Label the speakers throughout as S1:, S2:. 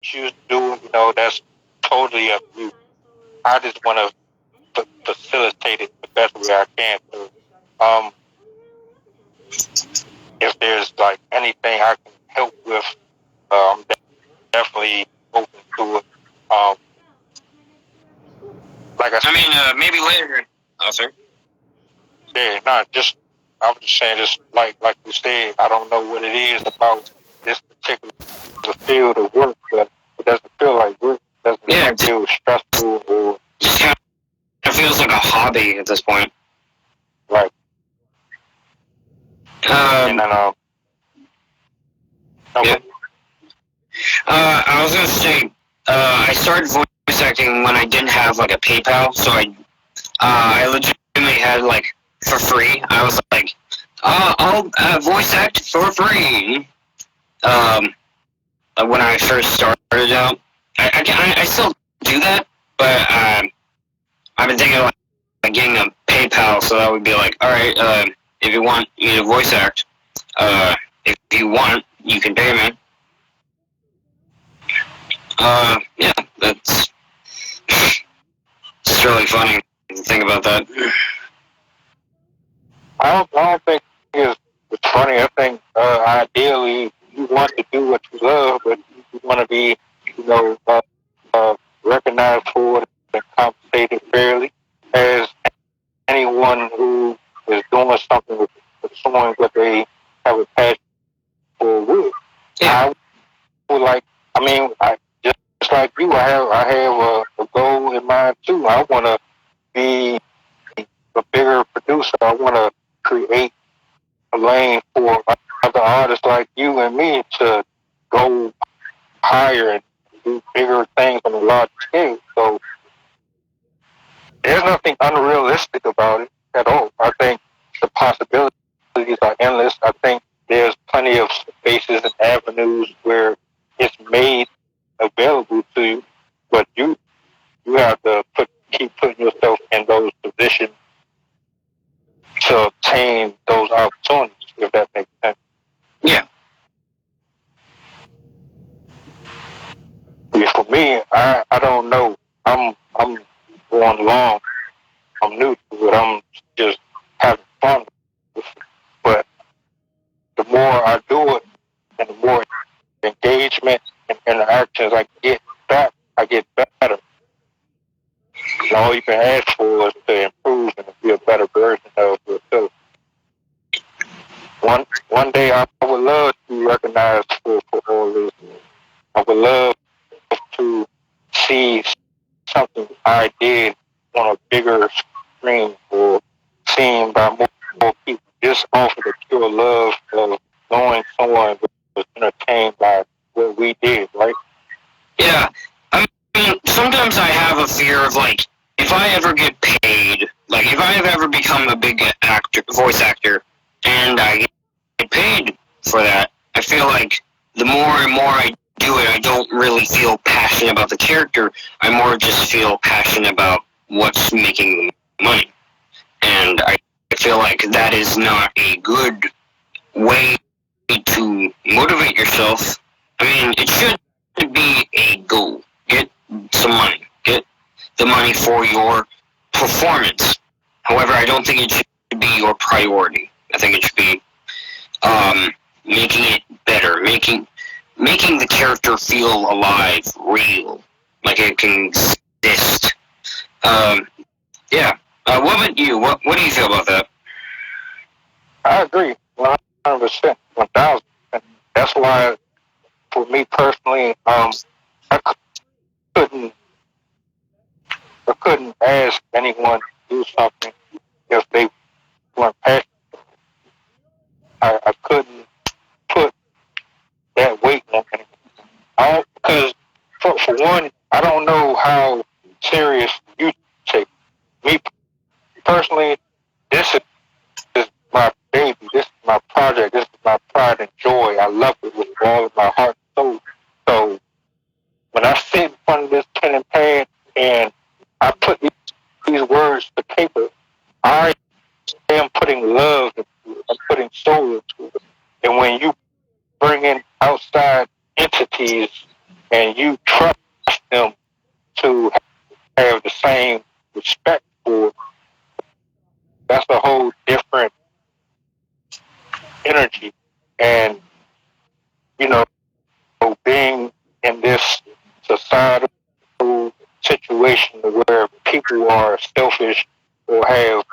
S1: choose to do it, that's totally up to you. I just want to facilitate it the best way I can. So, if there's like anything I can help with, I'm definitely open to it. Um, like I
S2: maybe later. Oh, sorry.
S1: said, not just. I was just saying, just like you said, I don't know what it is about this particular field of work, but it doesn't feel like work. It doesn't
S2: Yeah, it
S1: feel stressful or
S2: just kind of feels like a hobby at this point.
S1: like. And then
S2: Yeah. I was gonna say, I started voice acting when I didn't have like a PayPal, so I legitimately had like for free. I was like, I'll voice act for free. When I first started out, I still do that, but I've been thinking of like getting a PayPal, so that would be like, all right, if you want me to voice act, if you want, you can pay me. Yeah, that's it's really funny to think about that.
S1: I don't think it's funny. I think ideally you want to do what you love, but you want to be, recognized for it and compensated fairly as anyone who is doing something with someone that they have a passion for would.
S2: Yeah.
S1: I would like. I mean, just like you, I have a goal in mind too. I want to be a bigger producer. I want to create a lane for other artists like you and me to go higher and do bigger things on a large scale. So there's nothing unrealistic about it at all. I think the possibilities are endless. I think there's plenty of spaces and avenues where it's made available to you, but you have to keep putting yourself in those positions to obtain those opportunities, if that makes sense.
S2: Yeah.
S1: Yeah, for me, I don't know. I'm going along. I'm new to it. I'm just having fun with it. But the more I do it, and the more engagement and interactions I get better. And all you can ask for is to improve and to be a better version of yourself. One day I would love to be recognized for all this. I would love to see something I did on a bigger screen or seen by more people just off of the pure love of knowing someone was entertained by what we did, right?
S2: Yeah. I mean, sometimes I have a fear of like, if I ever get paid, like if I ever become a big voice actor, and I get paid for that, I feel like the more and more I do it, I don't really feel passionate about the character. I more just feel passionate about what's making the money. And I feel like that is not a good way to motivate yourself. I mean, it should be a goal. Get some money. Get the money for your performance. However, I don't think it should be your priority. I think it should be making it better, making the character feel alive, real, like it can exist. Yeah. What about you? What do you feel about that?
S1: I agree 100%, 1,000. And that's why, for me personally, I couldn't I couldn't ask anyone to do something if they weren't passionate. I couldn't put that weight on anyone. Because for one, I don't know how serious you take me personally. This is my baby. This is my project. This is my pride and joy. I love it with all of my heart and soul. So when I sit in front of this pen and pad and I put these words to paper, I am putting love into it. I'm putting soul into it. And when you bring in outside entities and and you trust them to have the same respect for, that's a whole different energy. And, you know, being in this societal situation where people are selfish or have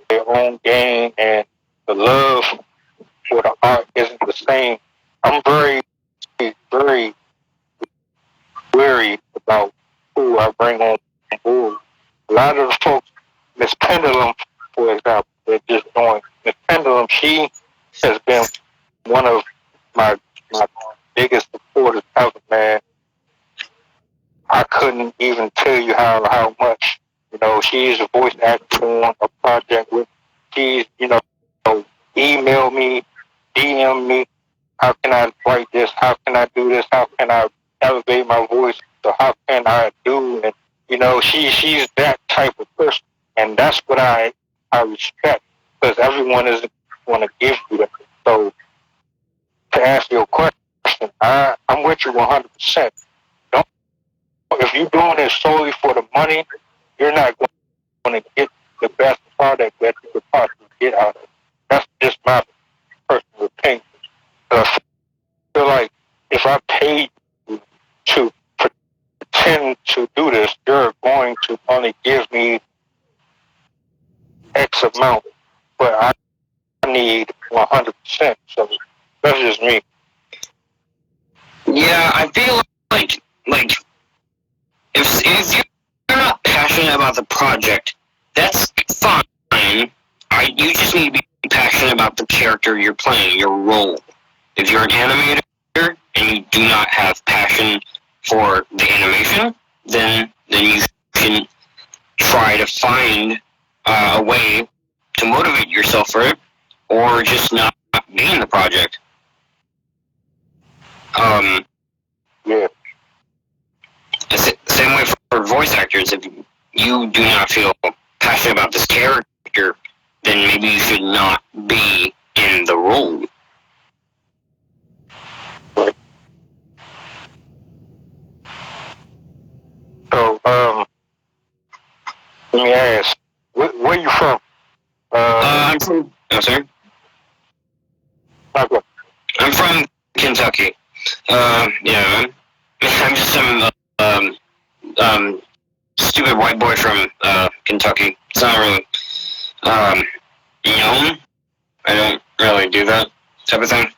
S1: their own gain and the love for the art isn't the same, I'm very, very wary about who I bring on board. A lot of the folks, Miss Pendulum, for example, they're just doing. Miss Pendulum, she has been one of my biggest supporters out, man. I couldn't even tell you how much. You know, she's a voice actor on a project with. She's, email me, DM me. How can I write this? How can I do this? How can I elevate my voice? So how can I do? And she's that type of person, and that's what I respect, because everyone isn't going to give you that. So to answer your question, I'm with you 100%. Don't, if you're doing it solely for the money, you're not going to get the best product that you could possibly get out of it. That's just my personal opinion. I feel like if I paid you to pretend to do this, you're going to only give me X amount, but I need 100%. So that's just me.
S2: Yeah, I feel like if you're not passionate about the project, that's fine. You just need to be passionate about the character you're playing, your role. If you're an animator and you do not have passion for the animation, then you can try to find a way to motivate yourself for it, or just not be in the project.
S1: Yeah.
S2: Same way for voice actors. If you do not feel passionate about this character, then maybe you should not be in the role.
S1: So, let me ask, where are you from?
S2: I'm from. Oh, sorry.
S1: Okay.
S2: I'm from Kentucky. Yeah, I'm just some stupid white boy from Kentucky. It's not really known. I don't really do that type of thing.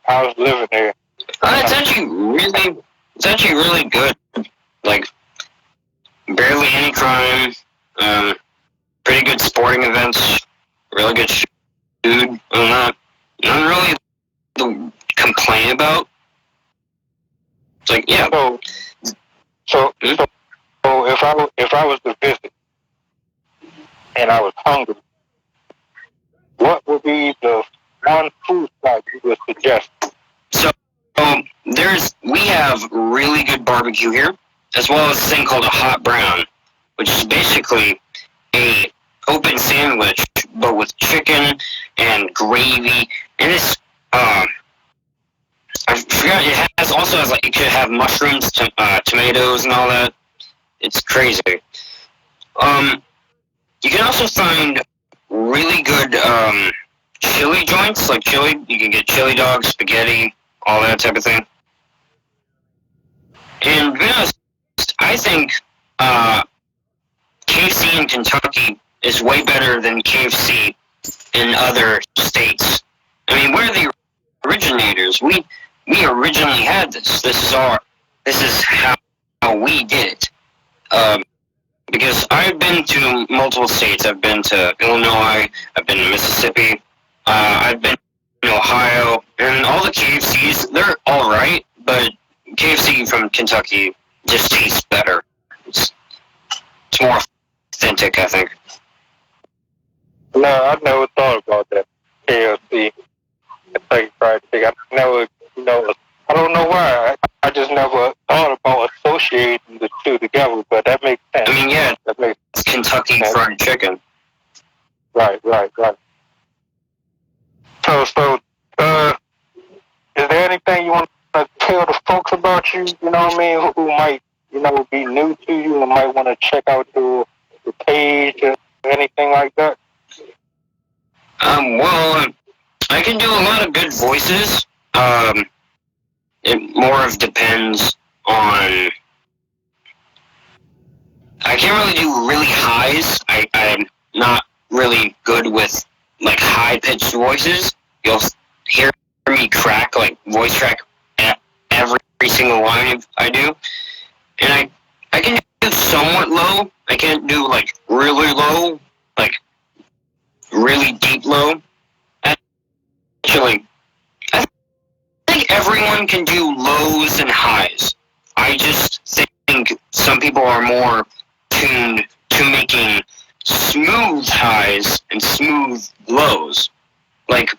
S1: How's living there?
S2: It's actually really good. Like, barely any crime. Pretty good sporting events. Really good food. Nothing really to complain about. It's like, yeah.
S1: So if I was to visit and I was hungry, what would be the one food spot you would suggest?
S2: So we have really good barbecue here, as well as this thing called a hot brown, which is basically a open sandwich, but with chicken and gravy, and it's I forgot, it could have mushrooms, tomatoes, and all that. It's crazy. You can also find really good chili joints, like chili. You can get chili dogs, spaghetti, all that type of thing. And to be honest, I think KFC in Kentucky is way better than KFC in other states. I mean, we're the originators. We originally had this. This is how we did it. Because I've been to multiple states. I've been to Illinois. I've been to Mississippi. I've been in Ohio. And all the KFCs, they're all right, but KFC from Kentucky just tastes better. It's more authentic, I think.
S1: No, I never thought about that. KFC, Kentucky Fried Chicken. I never, I don't know why. I just never thought about associating the two together, but that makes sense.
S2: I mean, yeah,
S1: that makes
S2: it's Kentucky Fried Chicken.
S1: Right. So, anything you want to tell the folks about you? You know what I mean? Who might, be new to you and might want to check out your page or anything like that?
S2: Well, I can do a lot of good voices. It more of depends on. I can't really do really highs. I'm not really good with like high pitched voices. You'll hear me crack, like voice crack every single line I do. And I can do somewhat low. I can't do like really low, like really deep low. Actually, I think everyone can do lows and highs. I just think some people are more tuned to making smooth highs and smooth lows. Like,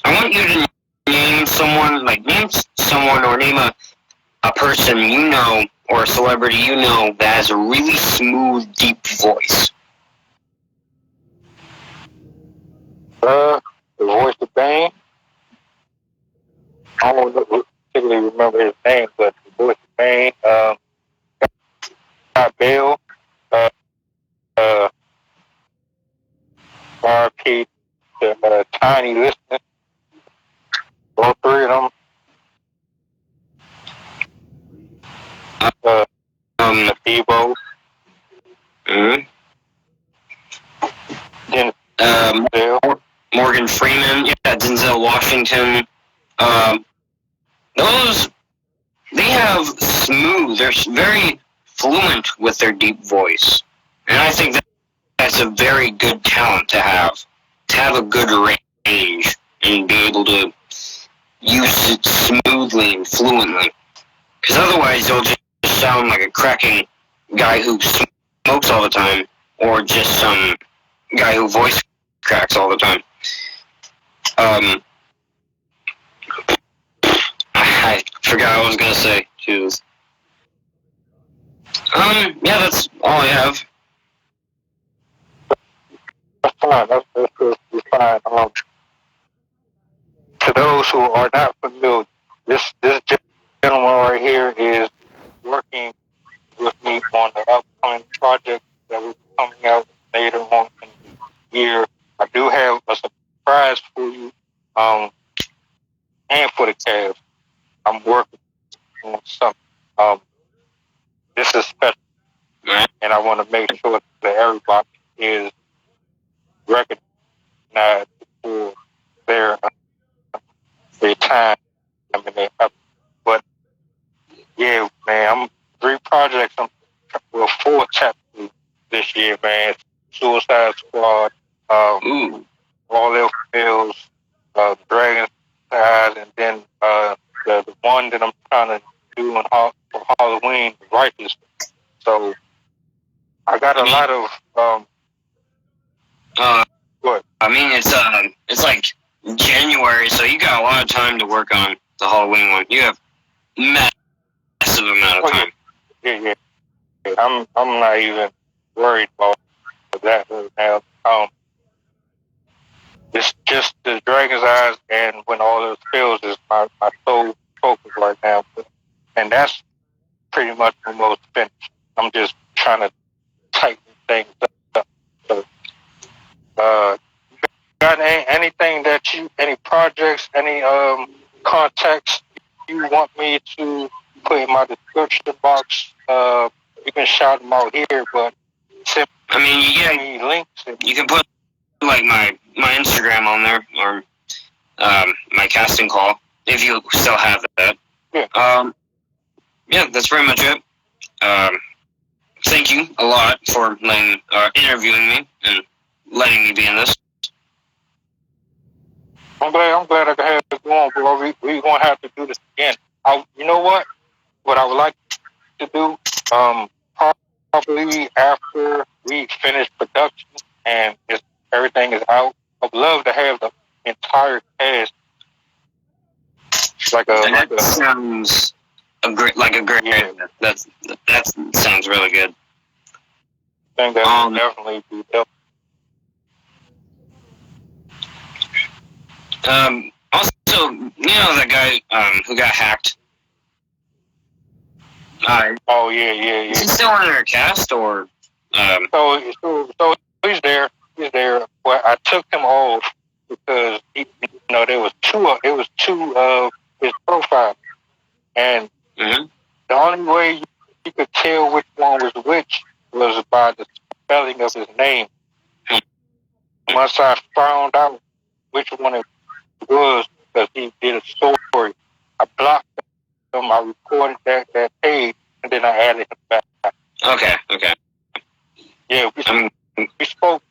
S2: I want you to name someone or name a person you know or a celebrity you know that has a really smooth, deep voice.
S1: The voice of Bane. I don't particularly remember his name, but the voice of Bane. Gabriel. RP. Tiny Listener. All three of them. Debo.
S2: Mm-hmm. Morgan Freeman, Denzel Washington. They have they're very fluent with their deep voice. And I think that's a very good talent to have a good range and be able to use it smoothly and fluently. Because otherwise you'll just sound like a cracking guy who smokes all the time, or just some guy who voice cracks all the time. I forgot what I was gonna say. Jeez. Yeah, that's all I have.
S1: That's fine. That's fine. To those who are not familiar, this gentleman right here is working with me on the upcoming project that will be coming out later on in the year. I do have a surprise for you, and for the cast. I'm working on something. This is special, and I want to make sure that everybody is recognized for their time and their effort. But yeah, man, I'm 3 projects. I'm 4 chapters this year, man. Suicide Squad, All Else Fails, Dragon's Eyes, and then the one that I'm trying to do for Halloween, Righteous. So I got a lot of what?
S2: I mean, it's like January, so you got a lot of time to work on the Halloween one. You have massive amount of time.
S1: Yeah. I'm not even worried about that right now. It's just the Dragon's Eyes and When All Else Fails is my sole focus right now, and that's pretty much almost finished. I'm just trying to tighten things up. So, got anything any projects, any contacts you want me to put in my description box? You can shout them out here, but send me links.
S2: You can put like my Instagram on there, or my casting call, if you still have that.
S1: Yeah.
S2: That's pretty much it. Thank you a lot for interviewing me and letting me be in this.
S1: I'm glad I could have this going, bro. We gonna have to do this again. You know what? What I would like to do, probably after we finish production and everything is out, I'd love to have the entire cast.
S2: That sounds great.
S1: Yeah.
S2: That sounds really good.
S1: I think that would definitely be helpful.
S2: Also, So, you know that guy who got hacked?
S1: Oh, yeah.
S2: Is he still in our cast, or?
S1: So he's there. He's there. Well, I took him off because there was two of his profile, and
S2: Mm-hmm.
S1: the only way you could tell which one was which was by the spelling of his name. Once I found out which one it was, because he did a story, I blocked him. I recorded that page, and then I added him back.
S2: Okay.
S1: Yeah, we spoke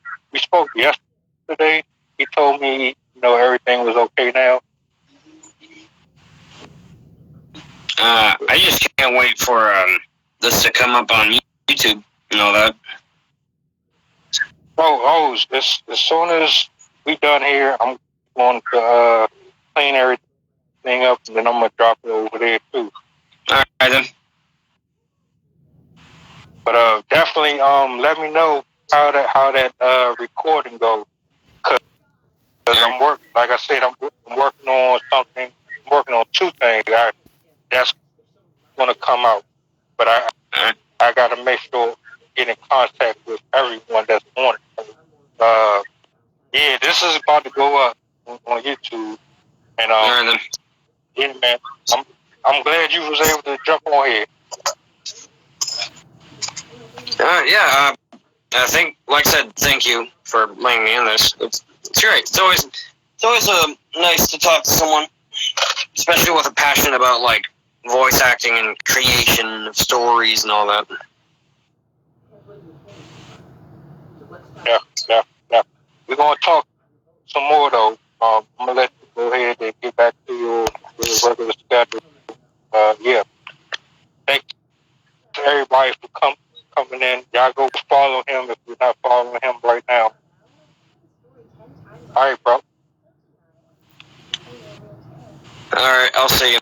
S1: yesterday. He told me, everything was okay now.
S2: I just can't wait for this to come up on YouTube and all that.
S1: Oh, as soon as we done here, I'm going to clean everything up, and then I'm gonna drop it over there too.
S2: All right then.
S1: But definitely let me know how that recording goes, because I'm working. Like I said, I'm working on something. I'm working on two things. That's gonna come out, but I gotta make sure I get in contact with everyone that's on it. Yeah, this is about to go up on YouTube, and yeah, man, I'm glad you was able to jump on here.
S2: Yeah. I think, like I said, thank you for letting me in this. It's great. It's always nice to talk to someone, especially with a passion about like voice acting and creation of stories and all that.
S1: Yeah. We're gonna talk some more though. I'm gonna let you go ahead and get back to your regular schedule. Yeah. Thanks to everybody for coming in. Y'all go follow him if you're not following him right now. All right, bro.
S2: All right, I'll see you.